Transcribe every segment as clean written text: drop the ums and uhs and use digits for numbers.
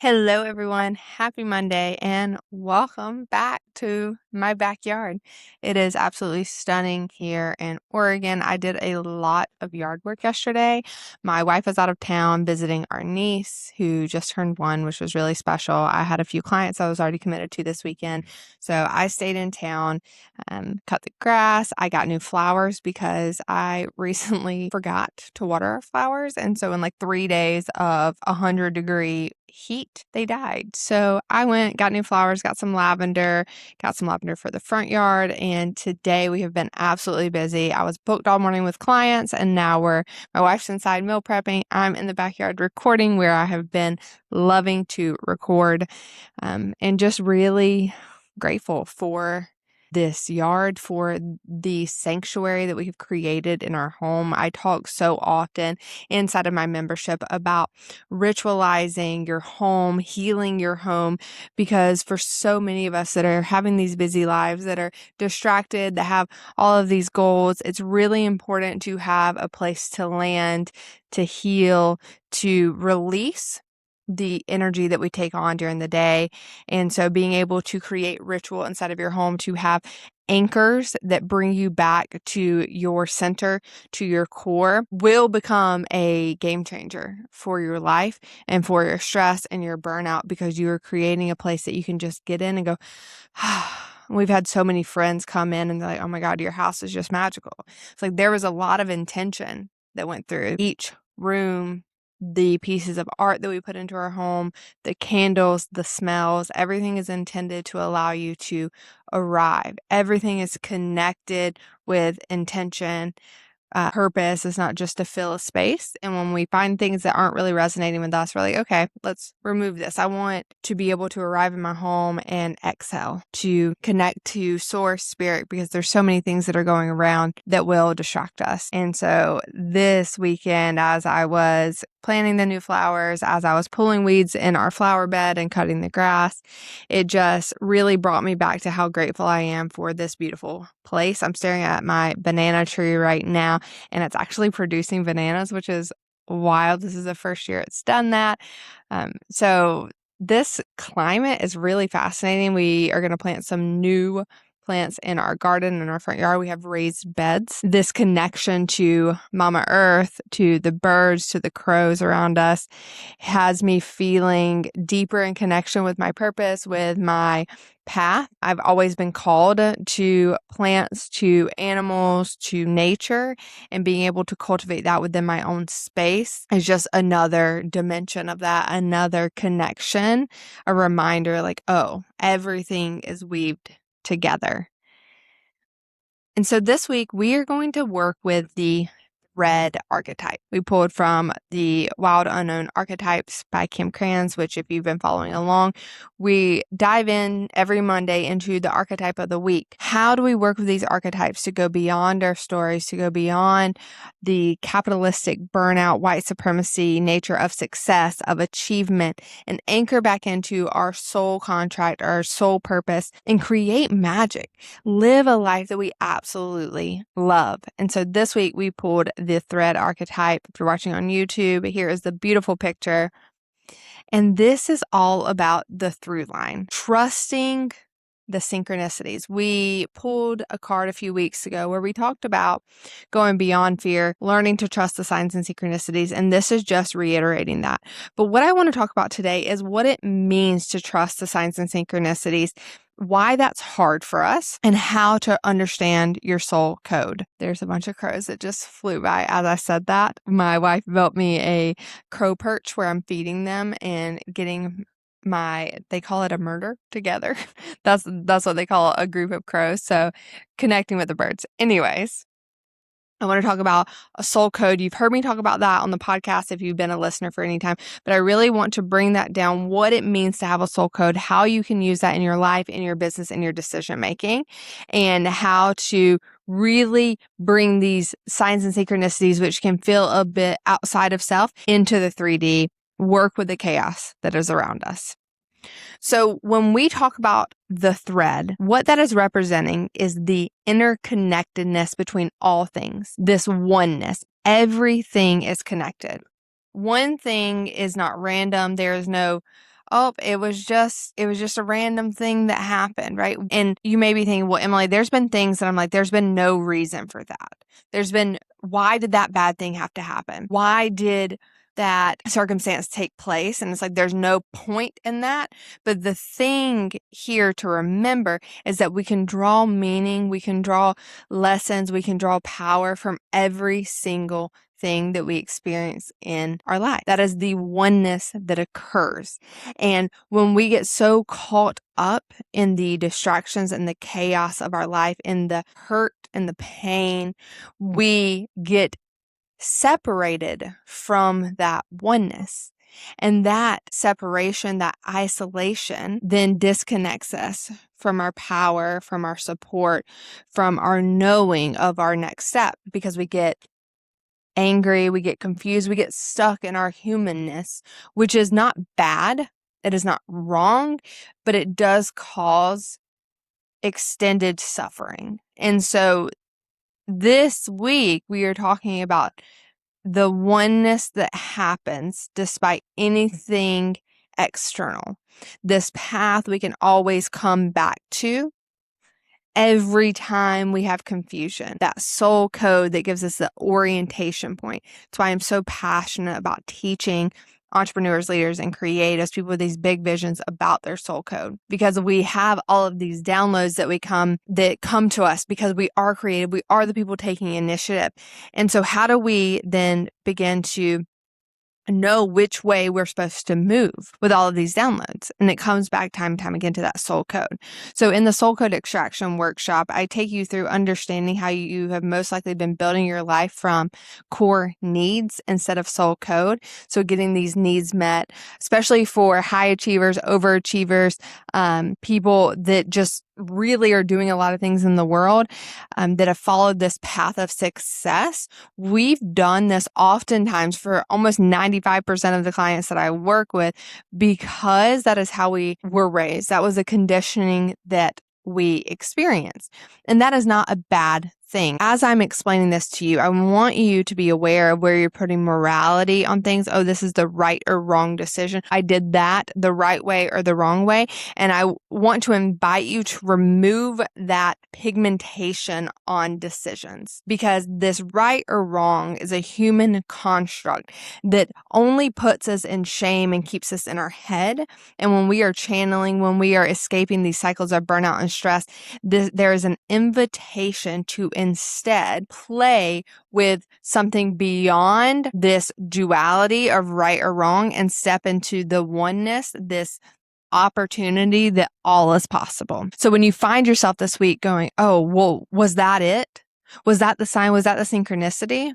Hello, everyone. Happy Monday and welcome back to my backyard. It is absolutely stunning here in Oregon. I did a lot of yard work yesterday. My wife was out of town visiting our niece who just turned 1, which was really special. I had a few clients I was already committed to this weekend. So I stayed in town, cut the grass. I got new flowers because I recently forgot to water our flowers. And so in like 3 days of 100-degree heat, they died. So I went, got new flowers, got some lavender for the front yard. And today we have been absolutely busy. I was booked all morning with clients, and now my wife's inside meal prepping. I'm in the backyard recording, where I have been loving to record, and just really grateful for this yard, for the sanctuary that we have created in our home. I talk so often inside of my membership about ritualizing your home, healing your home, because for so many of us that are having these busy lives, that are distracted, that have all of these goals, it's really important to have a place to land, to heal, to release the energy that we take on during the day. And so being able to create ritual inside of your home, to have anchors that bring you back to your center, to your core, will become a game changer for your life and for your stress and your burnout, because you are creating a place that you can just get in and go, We've had so many friends come in and they're like, oh my God, your house is just magical. It's like there was a lot of intention that went through each room, the pieces of art that we put into our home, the candles, the smells. Everything is intended to allow you to arrive. Everything is connected with intention. Purpose is not just to fill a space. And when we find things that aren't really resonating with us, we're like, okay, let's remove this. I want to be able to arrive in my home and exhale, to connect to source, spirit, because there's so many things that are going around that will distract us. And so this weekend, as I was planting the new flowers, as I was pulling weeds in our flower bed and cutting the grass, it just really brought me back to how grateful I am for this beautiful place. I'm staring at my banana tree right now, and it's actually producing bananas, which is wild. This is the first year it's done that. So this climate is really fascinating. We are going to plant some new plants in our garden, in our front yard. We have raised beds. This connection to Mama Earth, to the birds, to the crows around us, has me feeling deeper in connection with my purpose, with my path. I've always been called to plants, to animals, to nature, and being able to cultivate that within my own space is just another dimension of that, another connection, a reminder like, oh, everything is weaved together. And so this week we are going to work with the thread archetype. We pulled from the Wild Unknown Archetypes by Kim Krans, which if you've been following along, we dive in every Monday into the archetype of the week. How do we work with these archetypes to go beyond our stories, to go beyond the capitalistic burnout, white supremacy nature of success, of achievement, and anchor back into our soul contract, our soul purpose, and create magic, live a life that we absolutely love. And so this week we pulled the thread archetype. If you're watching on YouTube, here is the beautiful picture. And this is all about the through line, trusting the synchronicities. We pulled a card a few weeks ago where we talked about going beyond fear, learning to trust the signs and synchronicities. And this is just reiterating that. But what I want to talk about today is what it means to trust the signs and synchronicities, why that's hard for us, and how to understand your soul code. There's a bunch of crows that just flew by as I said that. My wife built me a crow perch where I'm feeding them and getting they call it a murder together. That's what they call a group of crows. So connecting with the birds. Anyways, I want to talk about a soul code. You've heard me talk about that on the podcast if you've been a listener for any time, but I really want to bring that down, what it means to have a soul code, how you can use that in your life, in your business, in your decision making, and how to really bring these signs and synchronicities, which can feel a bit outside of self, into the 3D, work with the chaos that is around us. So when we talk about the thread, what that is representing is the interconnectedness between all things, this oneness. Everything is connected. One thing is not random. There is no oh, it was just a random thing that happened, right? And you may be thinking, well, Emily, there's been things that I'm like, there's been no reason for that. Why did that bad thing have to happen? Why did that circumstance take place? And it's like, there's no point in that. But the thing here to remember is that we can draw meaning, we can draw lessons, we can draw power from every single thing that we experience in our life. That is the oneness that occurs. And when we get so caught up in the distractions and the chaos of our life, in the hurt and the pain, we get separated from that oneness. And that separation, that isolation, then disconnects us from our power, from our support, from our knowing of our next step, because we get angry, we get confused, we get stuck in our humanness, which is not bad. It is not wrong, but it does cause extended suffering. And so this week we are talking about the oneness that happens despite anything external. This path we can always come back to every time we have confusion, that soul code that gives us the orientation point. That's why I'm so passionate about teaching entrepreneurs, leaders, and creatives, people with these big visions about their soul code, because we have all of these downloads that come to us because we are creative. We are the people taking initiative. And so how do we then begin to know which way we're supposed to move with all of these downloads? And it comes back time and time again to that soul code. So in the soul code extraction workshop, I take you through understanding how you have most likely been building your life from core needs instead of soul code. So getting these needs met, especially for high achievers, overachievers, people that just really are doing a lot of things in the world, that have followed this path of success. We've done this oftentimes for almost 95% of the clients that I work with, because that is how we were raised. That was a conditioning that we experience. And that is not a bad thing. As I'm explaining this to you, I want you to be aware of where you're putting morality on things. Oh, this is the right or wrong decision. I did that the right way or the wrong way. And I want to invite you to remove that pigmentation on decisions, because this right or wrong is a human construct that only puts us in shame and keeps us in our head. And when we are channeling, when we are escaping these cycles of burnout and stress, there is an invitation to instead play with something beyond this duality of right or wrong and step into the oneness, this opportunity that all is possible. So when you find yourself this week going, oh, well, was that it? Was that the sign? Was that the synchronicity?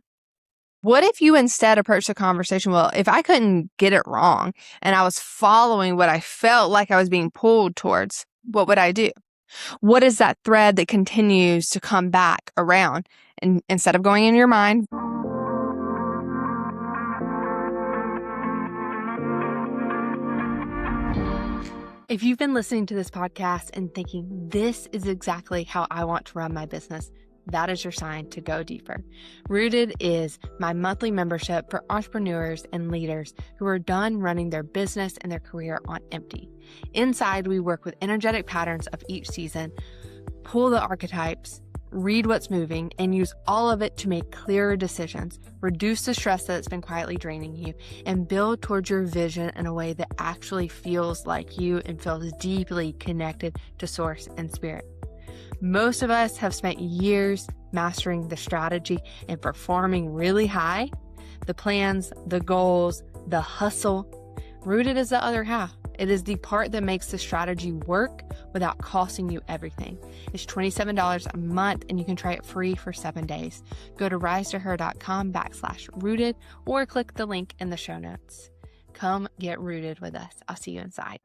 What if you instead approach the conversation, well, if I couldn't get it wrong and I was following what I felt like I was being pulled towards, what would I do? What is that thread that continues to come back around? And instead of going in your mind, if you've been listening to this podcast and thinking, this is exactly how I want to run my business, that is your sign to go deeper. Rooted is my monthly membership for entrepreneurs and leaders who are done running their business and their career on empty. Inside, we work with energetic patterns of each season, pull the archetypes, read what's moving, and use all of it to make clearer decisions, reduce the stress that's been quietly draining you, and build towards your vision in a way that actually feels like you and feels deeply connected to source and spirit. Most of us have spent years mastering the strategy and performing really high. The plans, the goals, the hustle. Rooted is the other half. It is the part that makes the strategy work without costing you everything. It's $27 a month, and you can try it free for 7 days. Go to risetoher.com/rooted or click the link in the show notes. Come get rooted with us. I'll see you inside.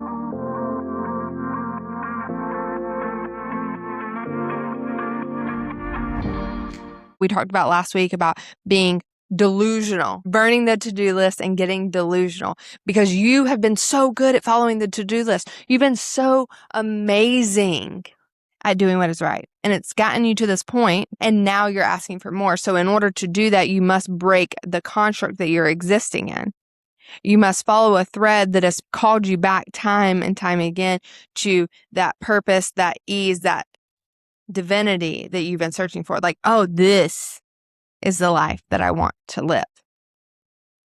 We talked about last week about being delusional, burning the to-do list and getting delusional because you have been so good at following the to-do list. You've been so amazing at doing what is right. And it's gotten you to this point, and now you're asking for more. So in order to do that, you must break the construct that you're existing in. You must follow a thread that has called you back time and time again to that purpose, that ease, that divinity that you've been searching for. Like, oh, this is the life that I want to live.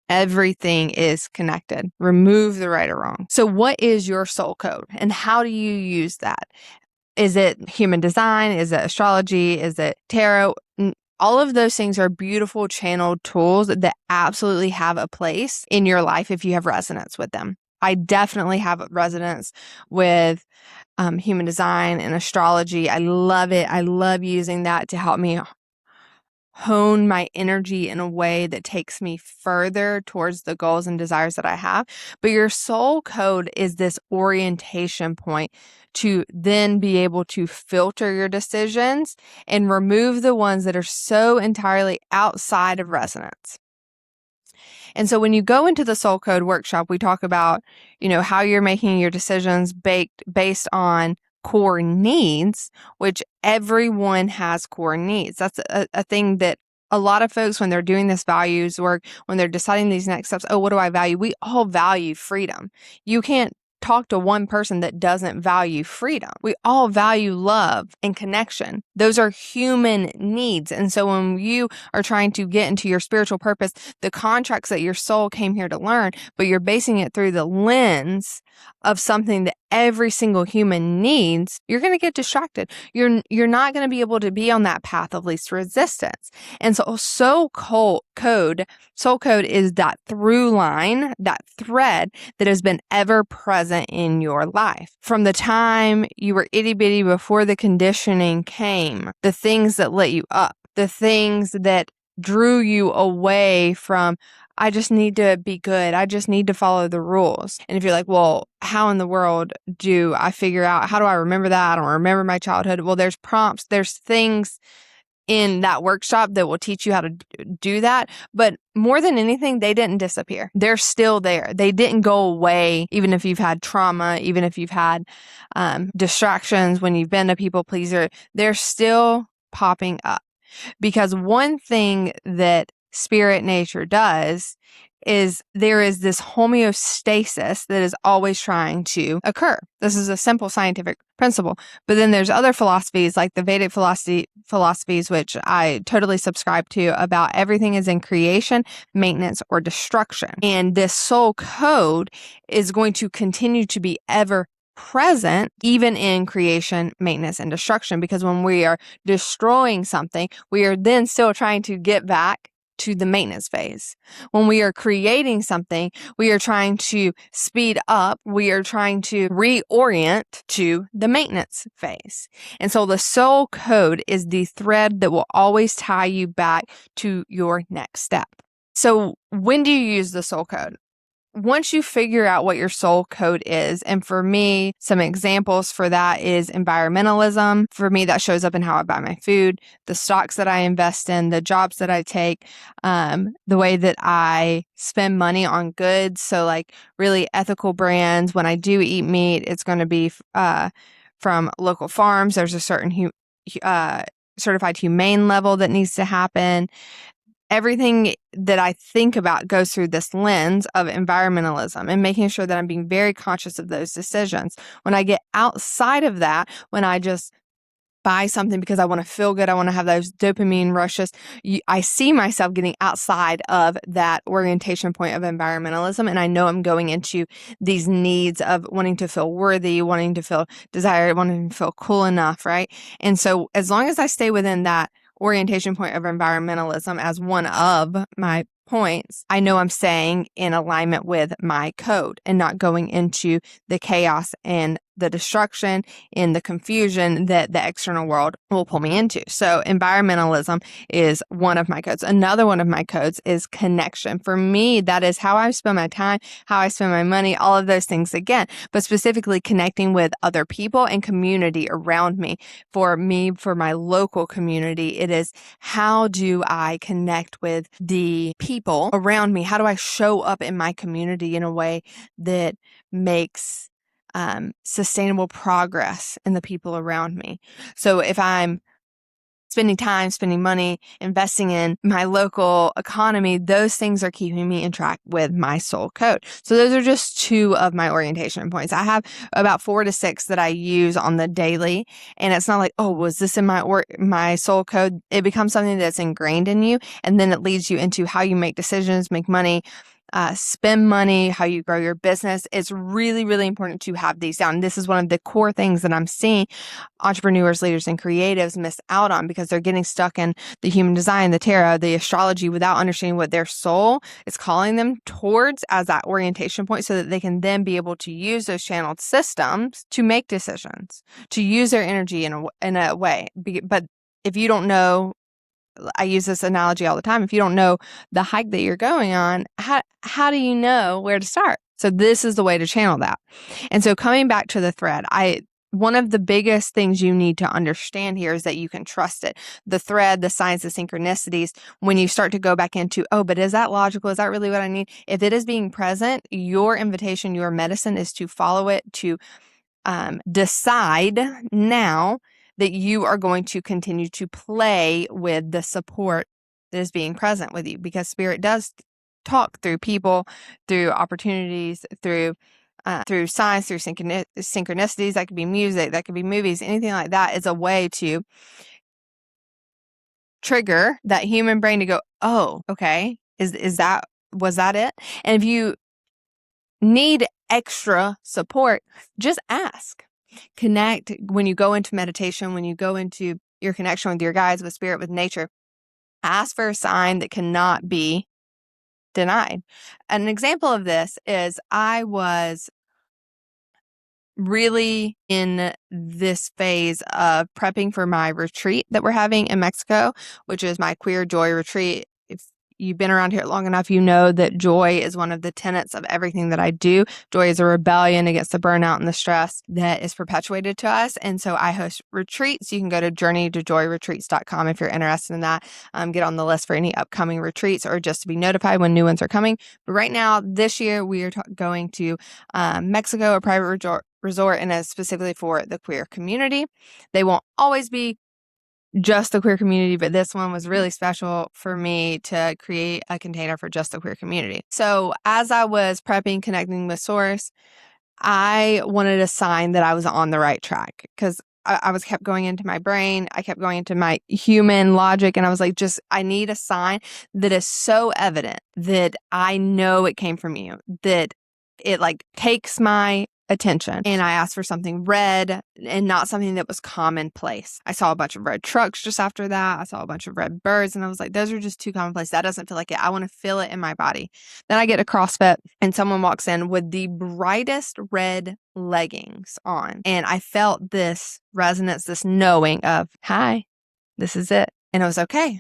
Everything is connected. Remove the right or wrong. So what is your soul code and how do you use that? Is it human design? Is it astrology? Is it tarot? All of those things are beautiful channeled tools that absolutely have a place in your life if you have resonance with them. I definitely have resonance with human design and astrology. I love it. I love using that to help me hone my energy in a way that takes me further towards the goals and desires that I have. But your soul code is this orientation point to then be able to filter your decisions and remove the ones that are so entirely outside of resonance. And so when you go into the soul code workshop, we talk about, how you're making your decisions based on core needs, which everyone has core needs. That's a thing that a lot of folks, when they're doing this values work, when they're deciding these next steps, what do I value? We all value freedom. You can't talk to one person that doesn't value freedom. We all value love and connection. Those are human needs. And so when you are trying to get into your spiritual purpose, the contracts that your soul came here to learn, but you're basing it through the lens of something that every single human needs, you're going to get distracted. You're not going to be able to be on that path of least resistance. And so soul code is that through line, that thread that has been ever present in your life. From the time you were itty bitty before the conditioning came, the things that lit you up, the things that drew you away from, I just need to be good. I just need to follow the rules. And if you're like, well, how in the world do I figure out, how do I remember that? I don't remember my childhood. Well, there's prompts, there's things in that workshop that will teach you how to do that. But more than anything, they didn't disappear. They're still there. They didn't go away, even if you've had trauma, even if you've had distractions when you've been a people pleaser, they're still popping up. Because one thing that spirit nature does is there is this homeostasis that is always trying to occur. This is a simple scientific principle. But then there's other philosophies like the Vedic philosophies, which I totally subscribe to, about everything is in creation, maintenance, or destruction. And this soul code is going to continue to be ever present even in creation, maintenance, and destruction, because when we are destroying something, we are then still trying to get back to the maintenance phase. When we are creating something, we are trying to speed up, we are trying to reorient to the maintenance phase. And so the soul code is the thread that will always tie you back to your next step. So when do you use the soul code? Once you figure out what your soul code is, and for me, some examples for that is environmentalism. For me, that shows up in how I buy my food, the stocks that I invest in, the jobs that I take, the way that I spend money on goods. So like really ethical brands. When I do eat meat, it's going to be from local farms. There's a certain certified humane level that needs to happen. Everything that I think about goes through this lens of environmentalism and making sure that I'm being very conscious of those decisions. When I get outside of that, when I just buy something because I want to feel good, I want to have those dopamine rushes, I see myself getting outside of that orientation point of environmentalism. And I know I'm going into these needs of wanting to feel worthy, wanting to feel desired, wanting to feel cool enough, right? And so as long as I stay within that orientation point of environmentalism as one of my points, I know I'm staying in alignment with my code and not going into the chaos and the destruction and the confusion that the external world will pull me into. So environmentalism is one of my codes. Another one of my codes is connection. For me, that is how I spend my time, how I spend my money, all of those things again, but specifically connecting with other people and community around me. For me, for my local community, it is how do I connect with the people around me? How do I show up in my community in a way that makes sustainable progress in the people around me? So if I'm spending time, spending money, investing in my local economy, those things are keeping me in track with my soul code. So those are just 2 of my orientation points. I have about 4 to 6 that I use on the daily. And it's not like, oh, was this in my soul code? It becomes something that's ingrained in you. And then it leads you into how you make decisions, make money, spend money, how you grow your business. It's really, really important to have these down. This is one of the core things that I'm seeing entrepreneurs, leaders, and creatives miss out on because they're getting stuck in the human design, the tarot, the astrology without understanding what their soul is calling them towards as that orientation point so that they can then be able to use those channeled systems to make decisions, to use their energy in a way. But if you don't know, I use this analogy all the time. If you don't know the hike that you're going on, how do you know where to start? So this is the way to channel that. And so coming back to the thread, one of the biggest things you need to understand here is that you can trust it. The thread, the signs, the synchronicities, when you start to go back into, oh, but is that logical? Is that really what I need? If it is being present, your invitation, your medicine is to follow it, to decide now that you are going to continue to play with the support that is being present with you, because spirit does talk through people, through opportunities, through signs, through synchronicities. That could be music, that could be movies, anything like that is a way to trigger that human brain to go, oh, okay, was that it? And if you need extra support, just ask. Connect when you go into meditation, when you go into your connection with your guides, with spirit, with nature. Ask for a sign that cannot be denied. An example of this is I was really in this phase of prepping for my retreat that we're having in Mexico, which is my Queer Joy retreat. If you've been around here long enough, you know that joy is one of the tenets of everything that I do. Joy is a rebellion against the burnout and the stress that is perpetuated to us. And so I host retreats. You can go to journeytojoyretreats.com if you're interested in that. Get on the list for any upcoming retreats or just to be notified when new ones are coming. But right now, this year, we are going to Mexico, a private resort, and it's specifically for the queer community. They won't always be just the queer community, but this one was really special for me to create a container for just the queer community. So as I was prepping, connecting with Source, I wanted a sign that I was on the right track, because I was kept going into my brain. I kept going into my human logic, and I was like, I need a sign that is so evident that I know it came from you, that it like takes my attention. And I asked for something red and not something that was commonplace. I saw a bunch of red trucks just after that. I saw a bunch of red birds, and I was like, those are just too commonplace. That doesn't feel like it. I want to feel it in my body. Then I get to CrossFit and someone walks in with the brightest red leggings on. And I felt this resonance, this knowing of, hi, this is it. And it was okay.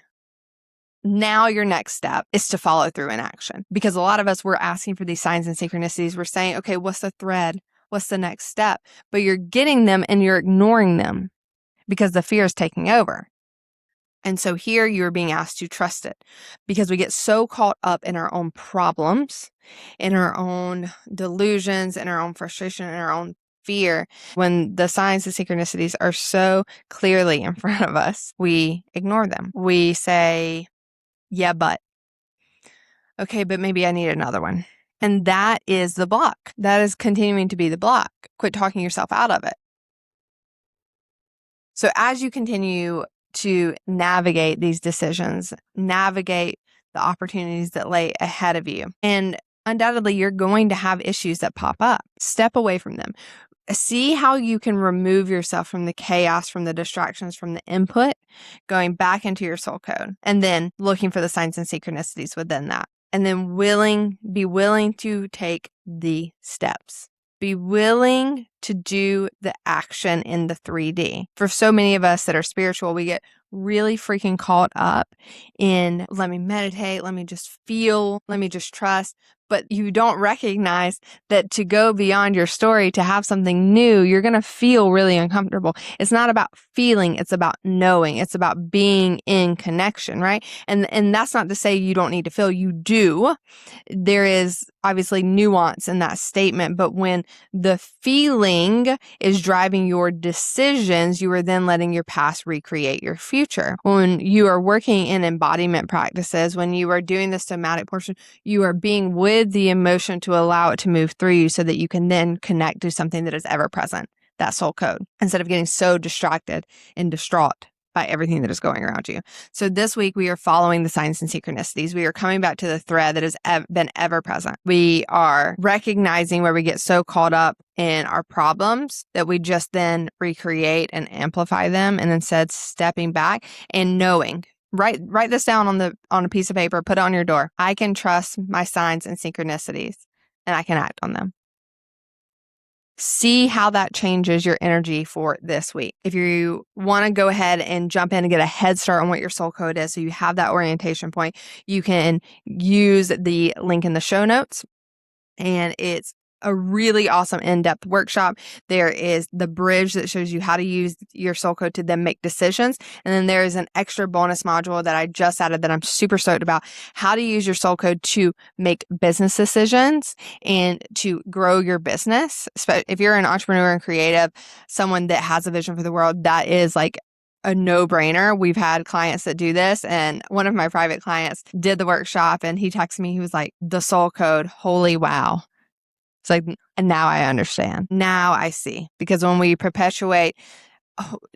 Now your next step is to follow through in action, because a lot of us, we're asking for these signs and synchronicities. We're saying, okay, what's the thread? What's the next step? But you're getting them and you're ignoring them because the fear is taking over. And so here you're being asked to trust it, because we get so caught up in our own problems, in our own delusions, in our own frustration, in our own fear. When the signs and synchronicities are so clearly in front of us, we ignore them. We say, yeah, but okay, but maybe I need another one. And that is the block. That is continuing to be the block. Quit talking yourself out of it. So as you continue to navigate these decisions, navigate the opportunities that lay ahead of you, and undoubtedly you're going to have issues that pop up, step away from them. See how you can remove yourself from the chaos, from the distractions, from the input, going back into your soul code, and then looking for the signs and synchronicities within that. And then be willing to take the steps. Be willing to do the action in the 3D. For so many of us that are spiritual, we get really freaking caught up in, let me meditate, let me just feel, let me just trust. but you don't recognize that to go beyond your story, to have something new, you're going to feel really uncomfortable. It's not about feeling, it's about knowing. It's about being in connection, right? And that's not to say you don't need to feel, you do. There is obviously nuance in that statement, but when the feeling is driving your decisions, you are then letting your past recreate your future. When you are working in embodiment practices, when you are doing the somatic portion, you are being with the emotion to allow it to move through you so that you can then connect to something that is ever present, that soul code, instead of getting so distracted and distraught by everything that is going around you. So this week we are following the signs and synchronicities. We are coming back to the thread that has been ever present. We are recognizing where we get so caught up in our problems that we just then recreate and amplify them, and instead stepping back and knowing. Write this down on a piece of paper, put it on your door. I can trust my signs and synchronicities, and I can act on them. See how that changes your energy for this week. If you want to go ahead and jump in and get a head start on what your soul code is, so you have that orientation point, you can use the link in the show notes. And it's a really awesome in-depth workshop. There is the bridge that shows you how to use your soul code to then make decisions. And then there is an extra bonus module that I just added that I'm super stoked about, how to use your soul code to make business decisions and to grow your business. If you're an entrepreneur and creative, someone that has a vision for the world, that is like a no-brainer. We've had clients that do this, and one of my private clients did the workshop, and he texted me, he was like, the soul code, holy wow. It's like, and now I understand. Now I see. Because when we perpetuate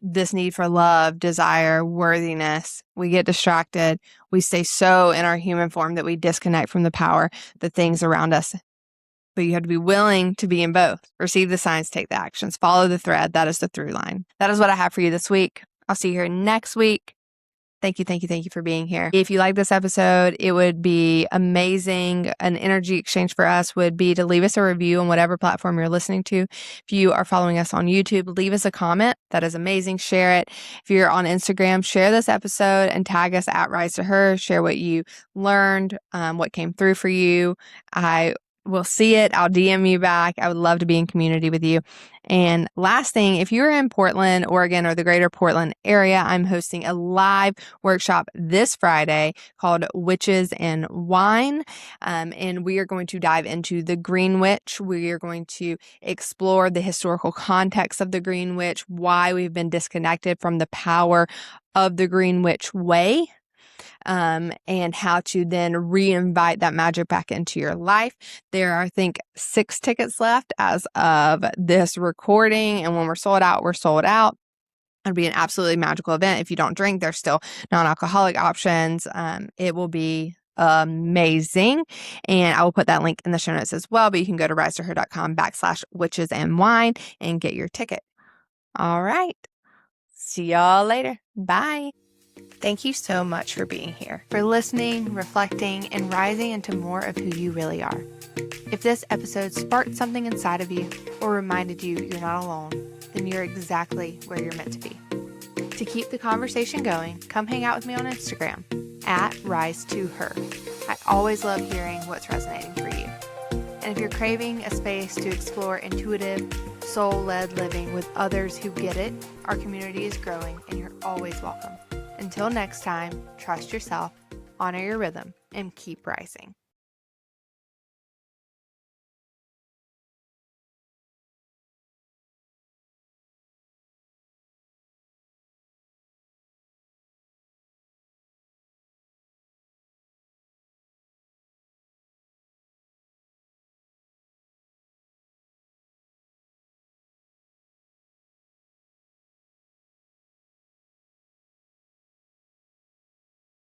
this need for love, desire, worthiness, we get distracted. We stay so in our human form that we disconnect from the power, the things around us. But you have to be willing to be in both. Receive the signs, take the actions, follow the thread. That is the through line. That is what I have for you this week. I'll see you here next week. Thank you for being here. If you like this episode, it would be amazing. An energy exchange for us would be to leave us a review on whatever platform you're listening to. If you are following us on YouTube, leave us a comment. That is amazing. Share it. If you're on Instagram, share this episode and tag us at Rise to Her. Share what you learned, what came through for you. I will see it. I'll DM you back. I would love to be in community with you. And last thing, if you're in Portland, Oregon, or the greater Portland area, I'm hosting a live workshop this Friday called Witches and Wine. And we are going to dive into the Green Witch. We are going to explore the historical context of the Green Witch, why we've been disconnected from the power of the Green Witch way. And how to then reinvite that magic back into your life. There are, I think, 6 tickets left as of this recording. And when we're sold out, we're sold out. It'll be an absolutely magical event. If you don't drink, there's still non-alcoholic options. It will be amazing. And I will put that link in the show notes as well. But you can go to risetoher.com/witchesandwine and get your ticket. All right. See y'all later. Bye. Thank you so much for being here, for listening, reflecting, and rising into more of who you really are. If this episode sparked something inside of you or reminded you you're not alone, then you're exactly where you're meant to be. To keep the conversation going, come hang out with me on Instagram at @rise2her. I always love hearing what's resonating for you. And if you're craving a space to explore intuitive, soul-led living with others who get it, our community is growing and you're always welcome. Until next time, trust yourself, honor your rhythm, and keep rising.